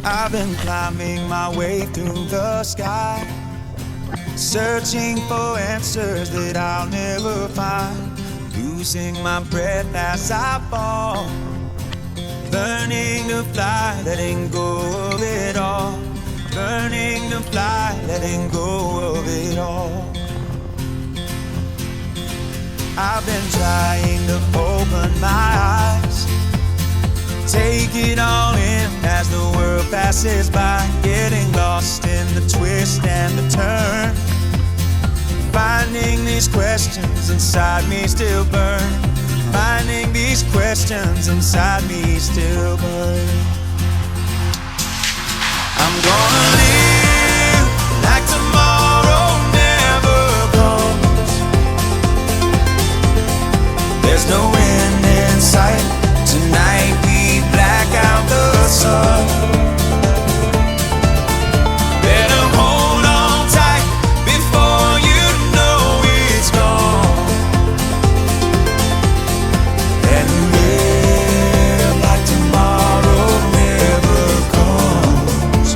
I've been climbing my way through the sky, searching for answers that I'll never find, losing my breath as I fall, learning to fly, letting go of it all, learning to fly, letting go of it all. I've been trying to open my eyes, take it all in as the world passes by, getting lost in the twist and the turn, finding these questions inside me still burn, finding these questions inside me still burn. I'm gonna live like tomorrow never comes. There's no end in sight. Tonight we black out the sun. Better hold on tight before you know it's gone, and live like tomorrow never comes.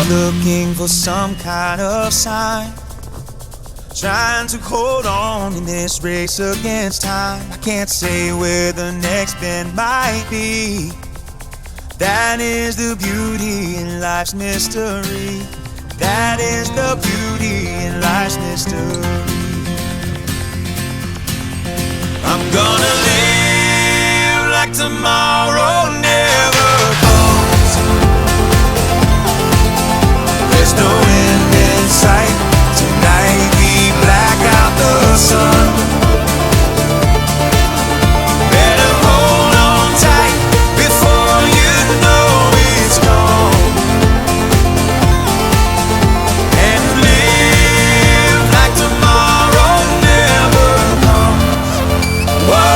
Looking for some kind of sign, trying to hold on in this race against time. I can't say where the next bend might be. That is the beauty in life's mystery. That is the beauty in life's mystery. I'm gonna live like tomorrow never comes. There's no end in sight. Tonight we black out the sun. Better hold on tight before you know it's gone, and live like tomorrow never comes. Whoa.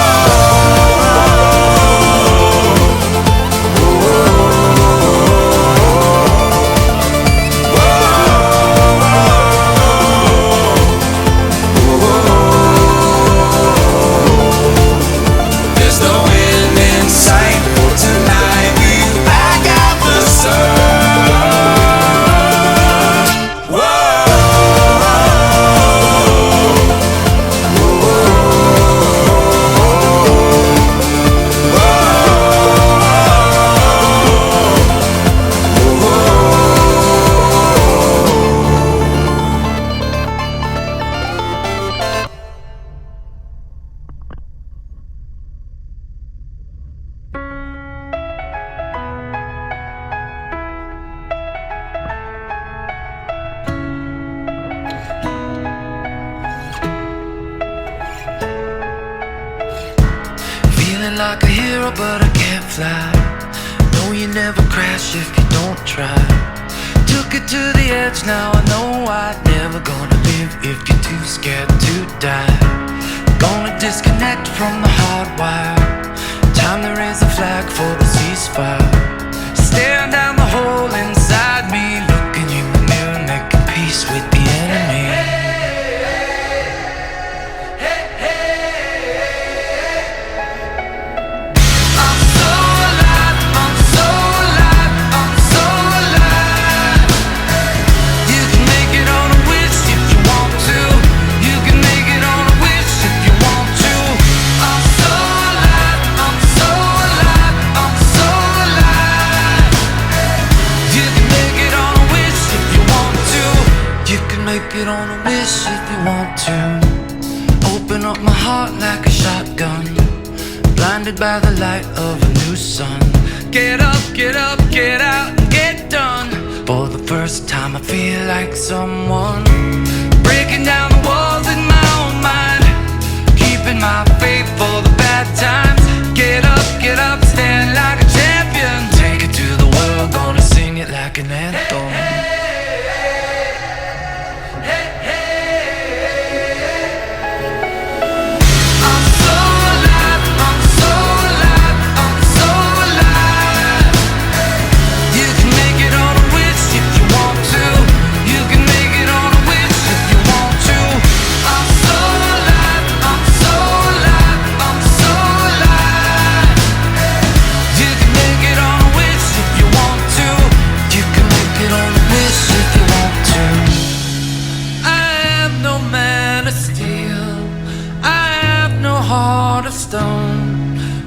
Like a hero, but I can't fly. No, you never crash if you don't try. Took it to the edge, now I know I'm never gonna live if you're too scared to die. Gonna disconnect from the hard wire. Time to raise a flag for the ceasefire. Staring down the hole inside me, looking in the mirror, making peace with the enemy. Make it on a wish if you want to. Open up lock my heart like a shotgun, blinded by the light of a new sun. Get up, get up, get out and get done. For the first time I feel like someone, breaking down the walls in my own mind, keeping my faith for the bad times. Get up, stand like a champion. Take it to the world, gonna sing it like an anthem.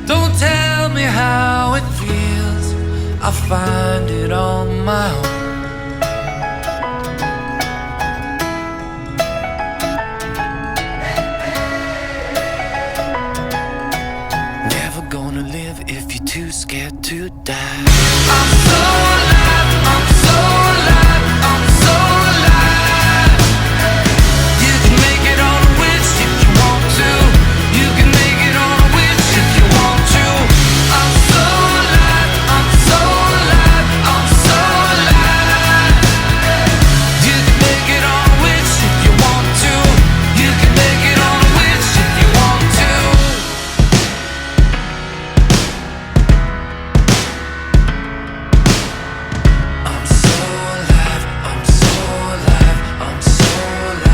Don't tell me how it feels, I'll find it on my own. Never gonna live if you're too scared to die. I'm so alive, I'm so alive, I'm so alive. You can make it on a wish if you want to. You can make it on a wish if you want to. I'm so alive, I'm so alive, I'm so alive. You can make it on a wish if you want to. You can make it on a wish if you want to. I'm so alive, I'm so alive, I'm so alive.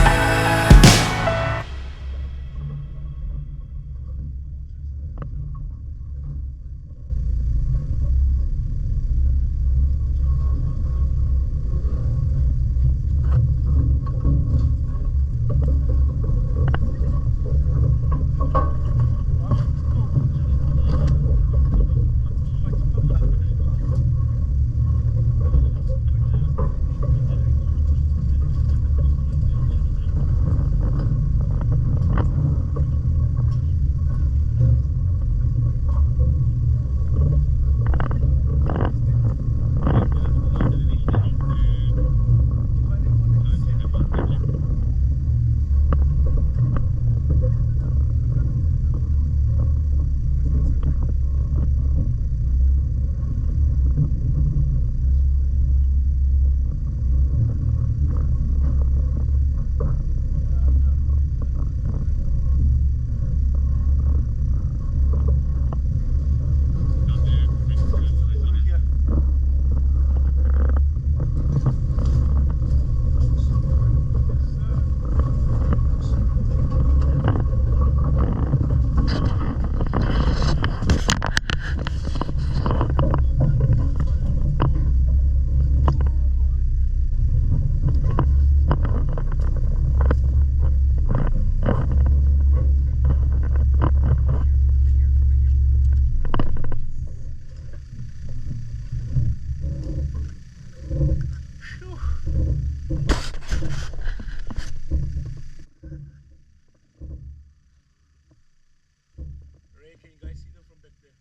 Can you guys see them from back there?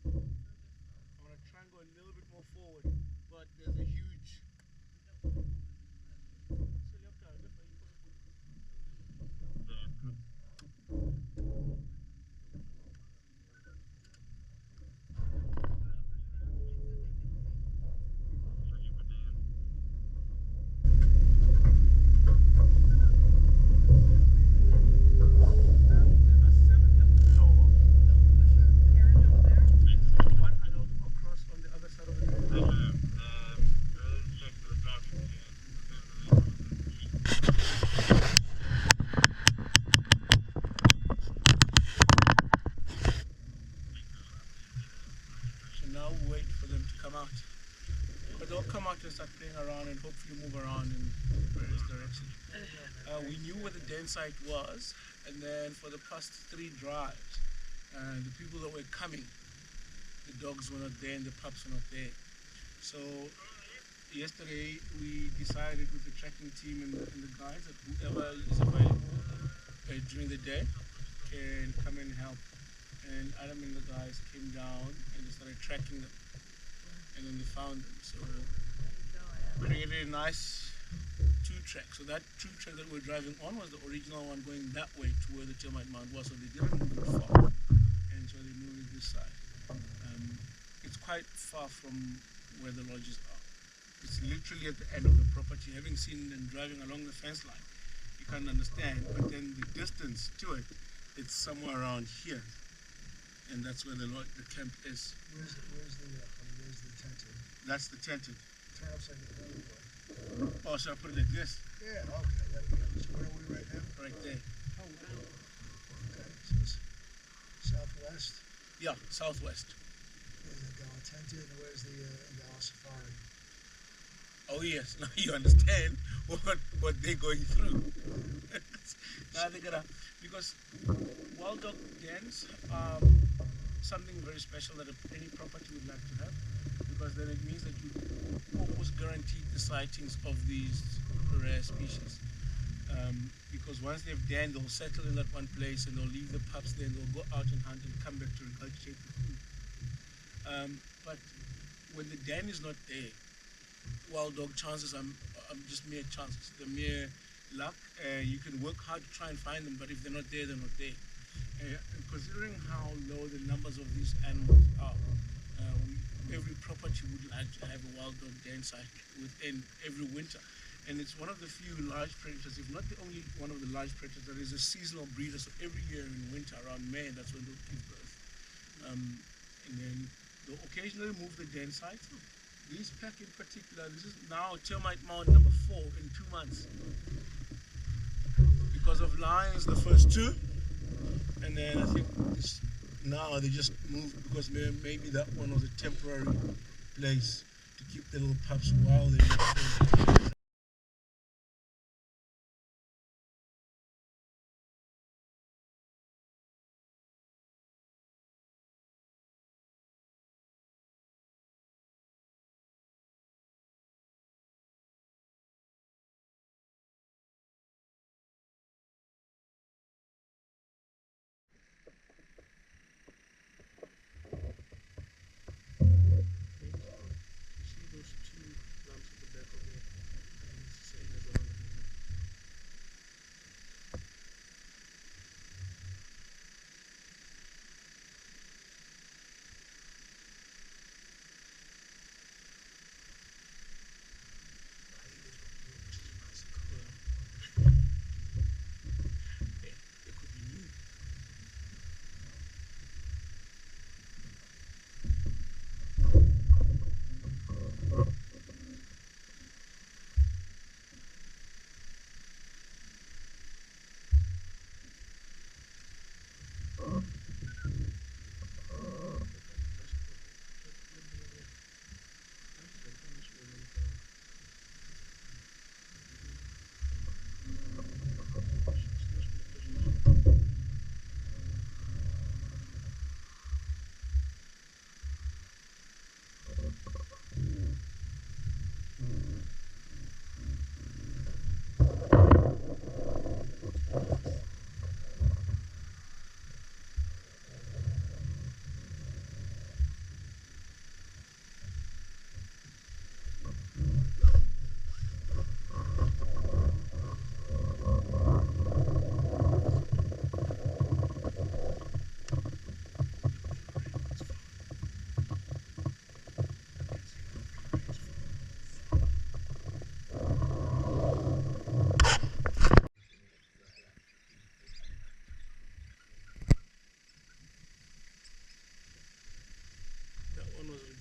I'm gonna try and go a little bit more forward, but there's a huge. But they'll come out and start playing around and hopefully move around in various directions. We knew where the den site was, and then for the past 3 drives, the people that were coming, the dogs were not there and the pups were not there. So yesterday we decided with the tracking team and the guys that whoever is available during the day can come and help. And Adam and the guys came down and they started tracking them, and then they found them. So created a nice two track. So that two track that we're driving on was the original one going that way to where the termite mound was. So they didn't move it far, and so they moved it this side. It's quite far from where the lodges are. It's literally at the end of the property. Having seen them driving along the fence line, you can't understand. But then the distance to it, it's somewhere around here, and that's where the camp is. Where's the tented? That's the tented. Turn upside down. Oh, should I put it like this? Yeah, okay, there we go. So where are we right now? Right there. Okay, so it's southwest. Yeah, southwest. There's the Ngala tented, and where's the Ngala safari? Oh yes, now you understand what they're going through. Now they gotta, because wild dog dens are something very special that any property would like to have, because then it means that you almost guaranteed the sightings of these rare species. Because once they've denned, they'll settle in that one place and they'll leave the pups there and they'll go out and hunt and come back to regurgitate the food. But when the den is not there, wild dog chances are just mere chances. They're mere luck. You can work hard to try and find them, but if they're not there, they're not there. And considering how low the numbers of these animals are, every property would like to have a wild dog den site within every winter. And it's one of the few large predators, if not the only one of the large predators, that is a seasonal breeder. So every year in winter, around May, that's when they'll give birth. And then they'll occasionally move the den sites. This pack in particular, this is now termite mound number 4 in 2 months. Because of lions, the first 2, and then I think now they just moved because maybe that one was a temporary place to keep the little pups while they were.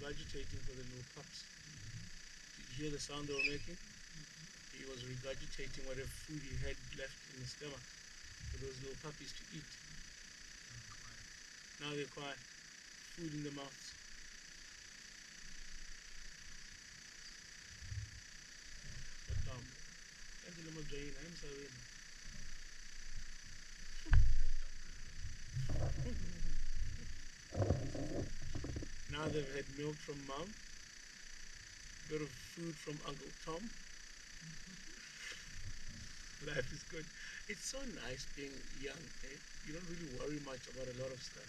Regurgitating for the little pups. Did you hear the sound they were making? He was regurgitating whatever food he had left in his stomach for those little puppies to eat. Now they're quiet. Food in their mouths. Now they've had milk from mom. bit of food from Uncle Tom. Life is good. It's so nice being young, eh? You don't really worry much about a lot of stuff.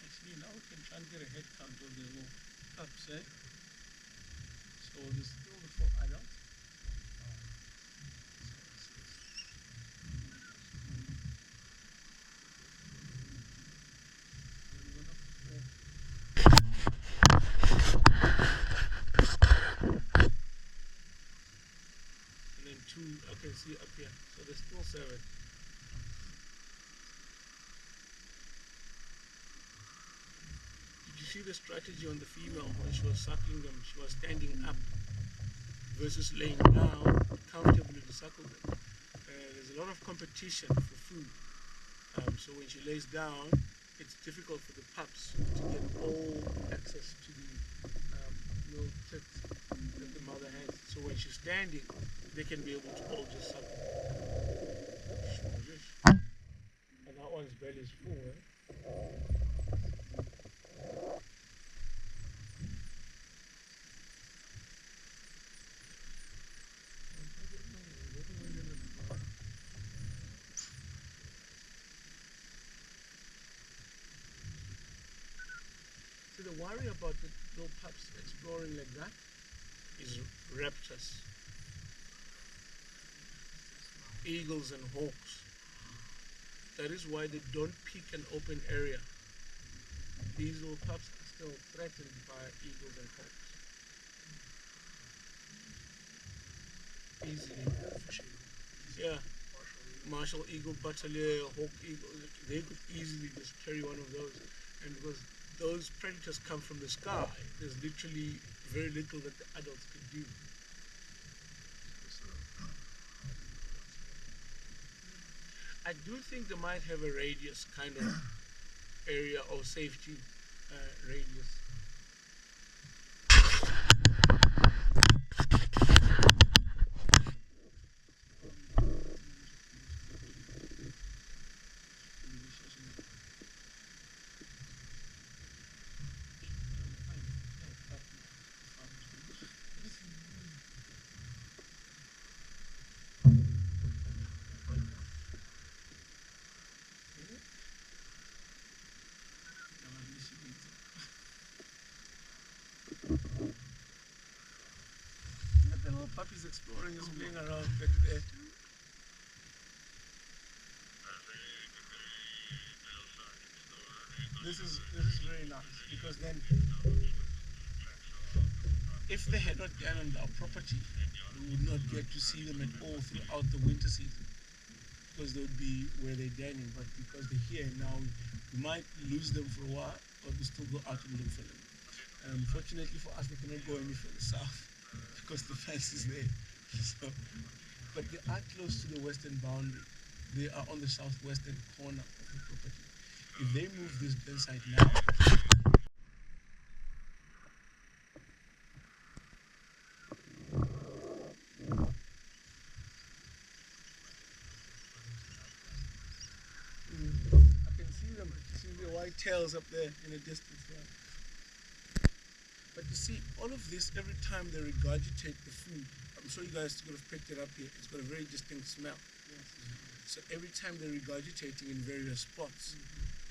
Actually, now we can try and get a head count of the little pups, eh? So there's still the 4 adults. And then 2 I can see up here. So there's still 7. Did you see the strategy on the female when she was suckling them? She was standing up versus laying down comfortably to suckle them. There's a lot of competition for food. So when she lays down, it's difficult for the pups to get all access to the little tits that the mother has. So when she's standing, they can be able to all just suckle. And that one's belly is full, eh? See, the worry about the little pups exploring like that is raptors, eagles and hawks. That is why they don't pick an open area. These little pups are still threatened by eagles and hawks. Easily. Yeah. Marshall eagle, butterleer, hawk eagle, they could easily just carry one of those. And because those predators come from the sky, there's literally very little that the adults can do. I do think they might have a radius kind of area or safety radius. The little puppies exploring, just playing around back there. This is very nice because then if they had not gone on our property, we would not get to see them at all throughout the winter season because they would be where they're dining. But because they're here now, we might lose them for a while, but we still go out and look for them. Fortunately for us, they cannot go any further south because the fence is there. So, but they are close to the western boundary. They are on the southwestern corner of the property. If they move this den site now, I can see them. See the white tails up there in the distance now. But you see, all of this, every time they regurgitate the food, I'm sure you guys could have picked it up here, it's got a very distinct smell. Yes. So every time they're regurgitating in various spots,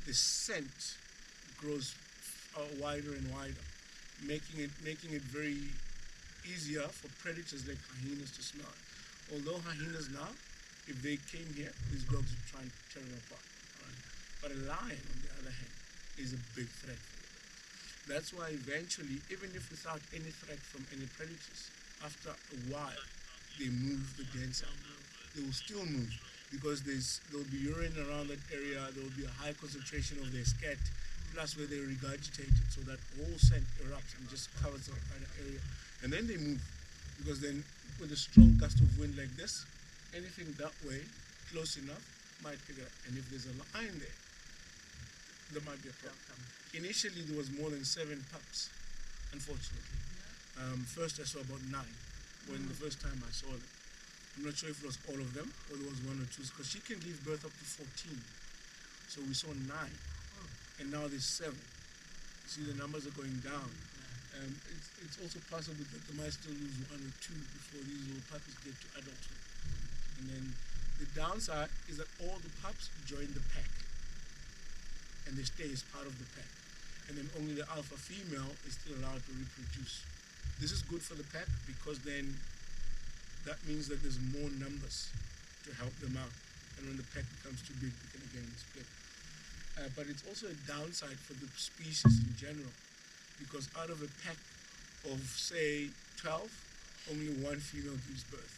the scent grows wider and wider, making it very easier for predators like hyenas to smell it. Although hyenas now, if they came here, these dogs would try and tear them apart. Right? But a lion, on the other hand, is a big threat for them. That's why eventually, even if without any threat from any predators, after a while, they move the dens out. They will still move because there'll be urine around that area. There will be a high concentration of their scat, plus where they regurgitate it, so that whole scent erupts and just covers the entire area, and then they move. Because then, with a strong gust of wind like this, anything that way, close enough, might pick it up. And if there's a lion there might be a problem. Initially, there was more than 7 pups, unfortunately. First, I saw about 9 when the first time I saw them. I'm not sure if it was all of them or there was 1 or 2, because she can give birth up to 14. So we saw 9, and now there's 7. You see, the numbers are going down. It's also possible that they might still lose 1 or 2 before these little puppies get to adulthood. And then the downside is that all the pups join the pack, and they stay as part of the pack. And then only the alpha female is still allowed to reproduce. This is good for the pack because then that means that there's more numbers to help them out. And when the pack becomes too big, we can again split. But it's also a downside for the species in general, because out of a pack of, say, 12, only 1 female gives birth.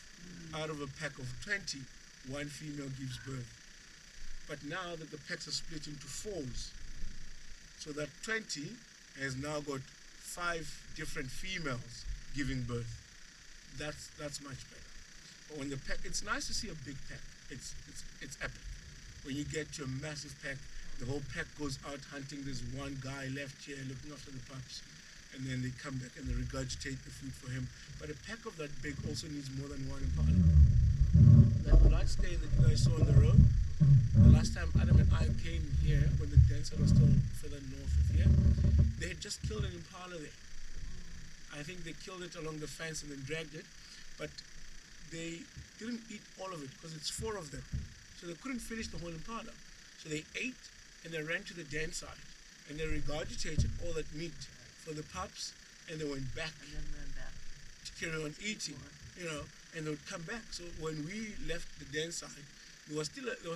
Out of a pack of 20, 1 female gives birth. But now that the packs are split into 4s, so that 20 has now got 5 different females giving birth. That's much better. But when the pack, it's nice to see a big pack. It's epic. When you get to a massive pack, the whole pack goes out hunting. There's one guy left here looking after the pups, and then they come back and they regurgitate the food for him. But a pack of that big also needs more than 1 impala. That blood stain that you guys saw on the road, the last time Adam and I came here, when the dens were still further north of here, they had just killed an impala there. I think they killed it along the fence and then dragged it, but they didn't eat all of it because it's 4 of them. So they couldn't finish the whole impala. So they ate and they ran to the den side and they regurgitated all that meat for the pups, and they went back to carry on eating, and they would come back. So when we left the den side, there was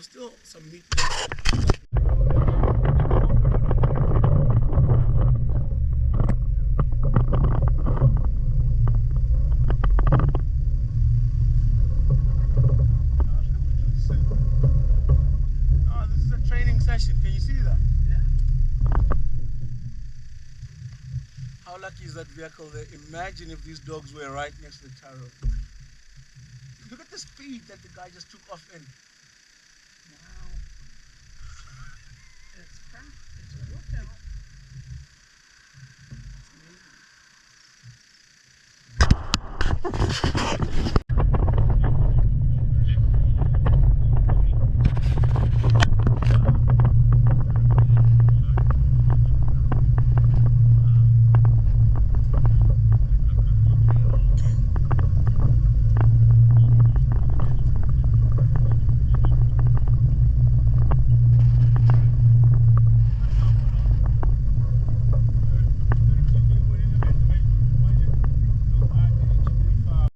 still some meat left. Can you see that? Yeah. How lucky is that vehicle there? Imagine if these dogs were right next to the tar road. Look at the speed that the guy just took off in. Wow. It's crap. It's a workout. It's amazing.